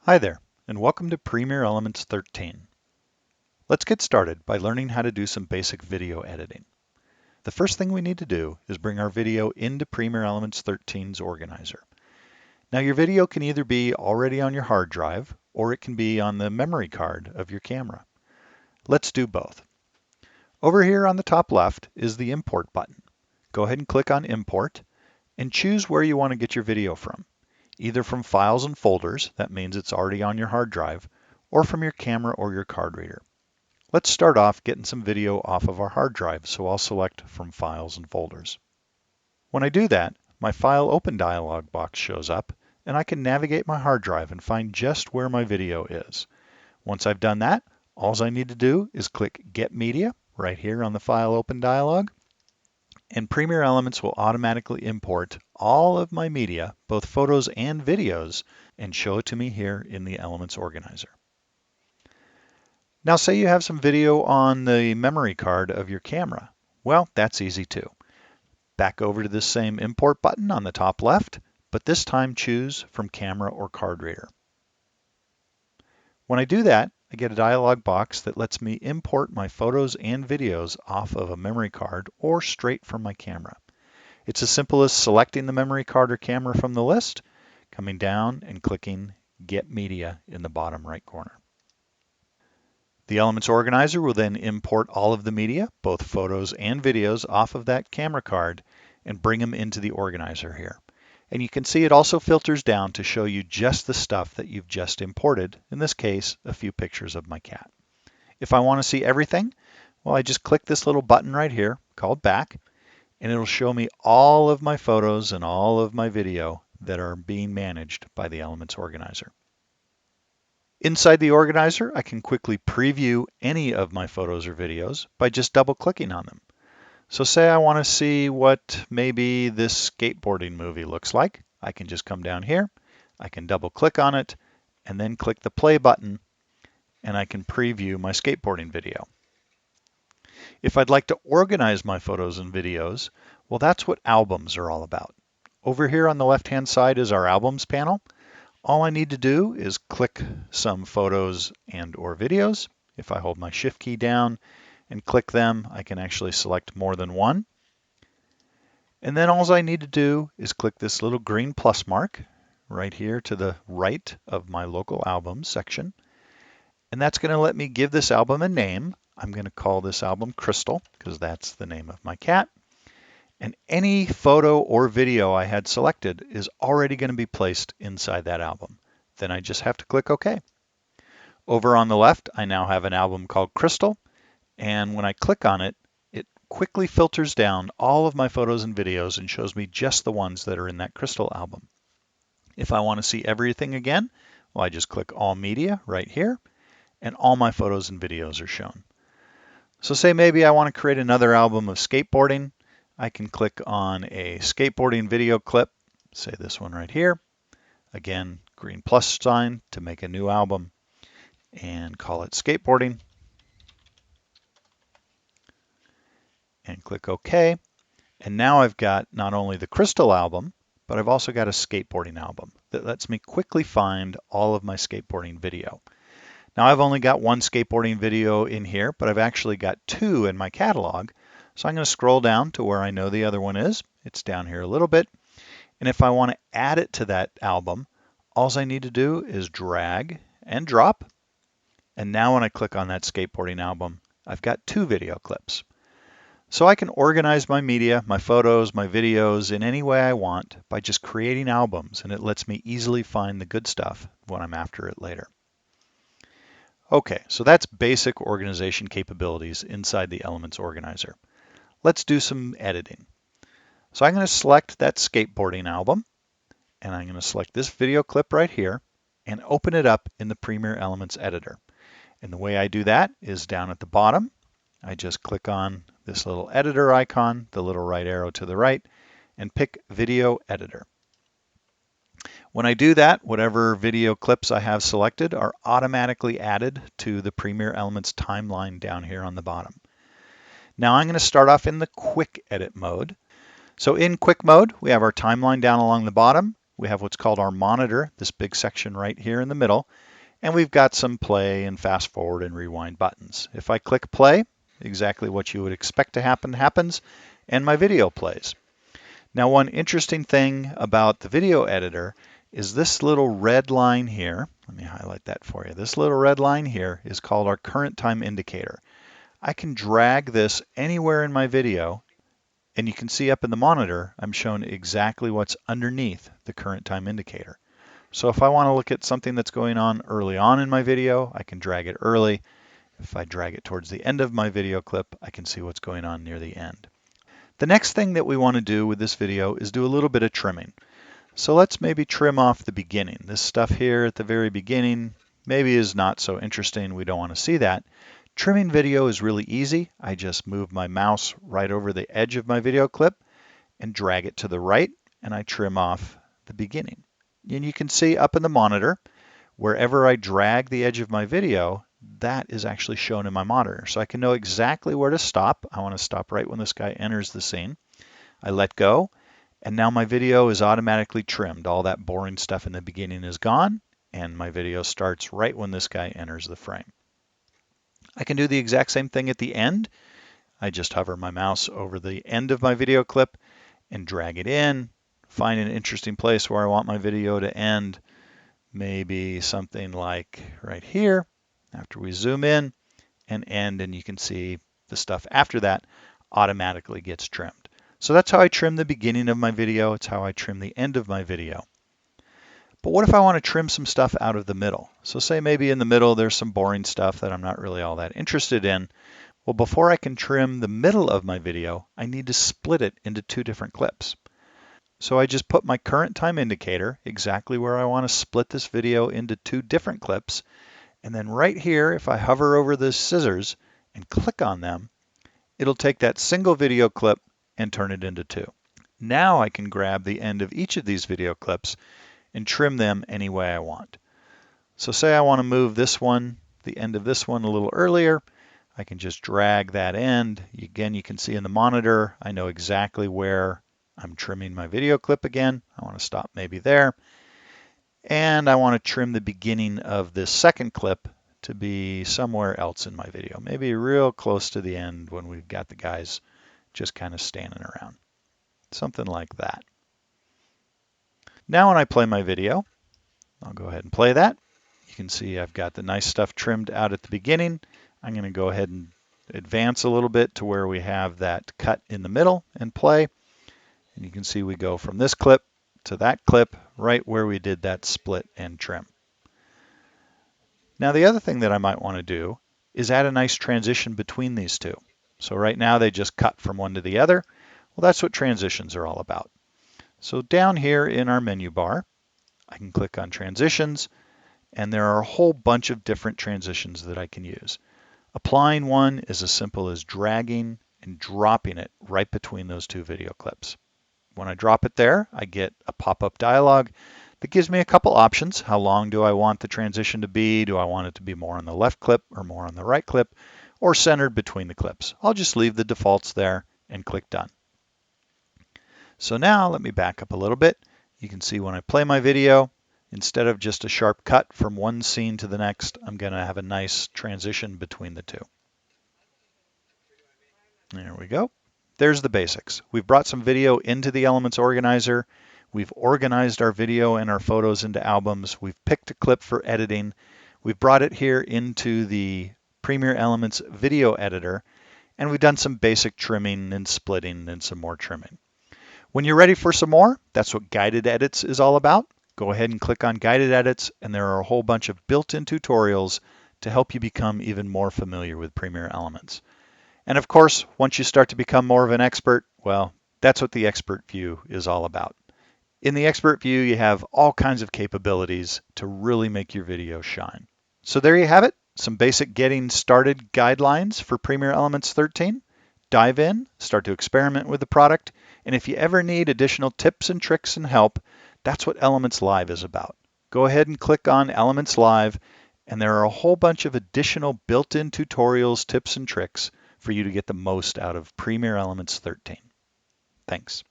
Hi there, and welcome to Premiere Elements 13. Let's get started by learning how to do some basic video editing. The first thing we need to do is bring our video into Premiere Elements 13's organizer. Now your video can either be already on your hard drive or it can be on the memory card of your camera. Let's do both. Over here on the top left is the Import button. Go ahead and click on Import and choose where you want to get your video from. Either from files and folders, that means it's already on your hard drive, or from your camera or your card reader. Let's start off getting some video off of our hard drive, so I'll select from files and folders. When I do that, my File Open dialog box shows up, and I can navigate my hard drive and find just where my video is. Once I've done that, all I need to do is click Get Media right here on the File Open dialog, and Premiere Elements will automatically import all of my media, both photos and videos, and show it to me here in the Elements organizer. Now say you have some video on the memory card of your camera. Well, that's easy too. Back over to this same Import button on the top left, but this time choose from camera or card reader. When I do that, I get a dialog box that lets me import my photos and videos off of a memory card or straight from my camera. It's as simple as selecting the memory card or camera from the list, coming down and clicking Get Media in the bottom right corner. The Elements Organizer will then import all of the media, both photos and videos, off of that camera card and bring them into the organizer here. And you can see it also filters down to show you just the stuff that you've just imported, in this case, a few pictures of my cat. If I want to see everything, well, I just click this little button right here called Back, and it'll show me all of my photos and all of my video that are being managed by the Elements Organizer. Inside the organizer, I can quickly preview any of my photos or videos by just double-clicking on them. So say I want to see what maybe this skateboarding movie looks like. I can just come down here, I can double click on it, and then click the play button, and I can preview my skateboarding video. If I'd like to organize my photos and videos, well, that's what albums are all about. Over here on the left-hand side is our albums panel. All I need to do is click some photos and or videos. If I hold my Shift key down and click them, I can actually select more than one. And then all I need to do is click this little green plus mark right here to the right of my local albums section. And that's going to let me give this album a name. I'm going to call this album Crystal because that's the name of my cat. And any photo or video I had selected is already going to be placed inside that album. Then I just have to click OK. Over on the left, I now have an album called Crystal. And when I click on it, it quickly filters down all of my photos and videos and shows me just the ones that are in that Crystal album. If I want to see everything again, well, I just click All Media right here, and all my photos and videos are shown. So say maybe I want to create another album of skateboarding. I can click on a skateboarding video clip, say this one right here. Again, green plus sign to make a new album, and call it skateboarding. And click OK. And now I've got not only the Crystal album, but I've also got a skateboarding album that lets me quickly find all of my skateboarding video. Now I've only got one skateboarding video in here, but I've actually got two in my catalog. So I'm going to scroll down to where I know the other one is. It's down here a little bit. And if I want to add it to that album, all I need to do is drag and drop. And now when I click on that skateboarding album, I've got two video clips. So I can organize my media, my photos, my videos in any way I want by just creating albums, and it lets me easily find the good stuff when I'm after it later. Okay, so that's basic organization capabilities inside the Elements Organizer. Let's do some editing. So I'm going to select that skateboarding album, and I'm going to select this video clip right here and open it up in the Premiere Elements Editor. And the way I do that is down at the bottom. I just click on this little editor icon, the little right arrow to the right, and pick Video Editor. When I do that, whatever video clips I have selected are automatically added to the Premiere Elements timeline down here on the bottom. Now I'm going to start off in the Quick Edit mode. So in Quick mode, we have our timeline down along the bottom, we have what's called our monitor, this big section right here in the middle, and we've got some play and fast forward and rewind buttons. If I click play, exactly what you would expect to happen happens, and my video plays. Now, one interesting thing about the video editor is this little red line here. Let me highlight that for you. This little red line here is called our current time indicator. I can drag this anywhere in my video, and you can see up in the monitor, I'm shown exactly what's underneath the current time indicator. So if I want to look at something that's going on early on in my video, I can drag it early. If I drag it towards the end of my video clip, I can see what's going on near the end. The next thing that we want to do with this video is do a little bit of trimming. So let's maybe trim off the beginning. This stuff here at the very beginning maybe is not so interesting. We don't want to see that. Trimming video is really easy. I just move my mouse right over the edge of my video clip and drag it to the right, and I trim off the beginning. And you can see up in the monitor, wherever I drag the edge of my video, that is actually shown in my monitor. So I can know exactly where to stop. I want to stop right when this guy enters the scene. I let go, and now my video is automatically trimmed. All that boring stuff in the beginning is gone, and my video starts right when this guy enters the frame. I can do the exact same thing at the end. I just hover my mouse over the end of my video clip and drag it in, find an interesting place where I want my video to end, maybe something like right here, after we zoom in and end, and you can see the stuff after that automatically gets trimmed. So that's how I trim the beginning of my video. It's how I trim the end of my video. But what if I want to trim some stuff out of the middle? So say maybe in the middle there's some boring stuff that I'm not really all that interested in. Well, before I can trim the middle of my video, I need to split it into two different clips. So I just put my current time indicator exactly where I want to split this video into two different clips. And then right here, if I hover over the scissors and click on them, it'll take that single video clip and turn it into two. Now I can grab the end of each of these video clips and trim them any way I want. So say I want to move this one, the end of this one a little earlier, I can just drag that end. Again, you can see in the monitor, I know exactly where I'm trimming my video clip again. I want to stop maybe there. And I want to trim the beginning of this second clip to be somewhere else in my video, maybe real close to the end when we've got the guys just kind of standing around. Something like that. Now when I play my video, I'll go ahead and play that. You can see I've got the nice stuff trimmed out at the beginning. I'm going to go ahead and advance a little bit to where we have that cut in the middle and play. And you can see we go from this clip to that clip right where we did that split and trim. Now the other thing that I might want to do is add a nice transition between these two. So right now they just cut from one to the other. Well, that's what transitions are all about. So down here in our menu bar, I can click on transitions, and there are a whole bunch of different transitions that I can use. Applying one is as simple as dragging and dropping it right between those two video clips. When I drop it there, I get a pop-up dialog that gives me a couple options. How long do I want the transition to be? Do I want it to be more on the left clip or more on the right clip, or centered between the clips? I'll just leave the defaults there and click done. So now let me back up a little bit. You can see when I play my video, instead of just a sharp cut from one scene to the next, I'm going to have a nice transition between the two. There we go. There's the basics. We've brought some video into the Elements Organizer. We've organized our video and our photos into albums. We've picked a clip for editing. We've brought it here into the Premiere Elements Video Editor, and we've done some basic trimming and splitting and some more trimming. When you're ready for some more, that's what Guided Edits is all about. Go ahead and click on Guided Edits, and there are a whole bunch of built-in tutorials to help you become even more familiar with Premiere Elements. And of course, once you start to become more of an expert, well, that's what the Expert View is all about. In the Expert View, you have all kinds of capabilities to really make your video shine. So there you have it, some basic getting started guidelines for Premiere Elements 13. Dive in, start to experiment with the product, and if you ever need additional tips and tricks and help, that's what Elements Live is about. Go ahead and click on Elements Live, and there are a whole bunch of additional built-in tutorials, tips, and tricks for you to get the most out of Premiere Elements 13. Thanks.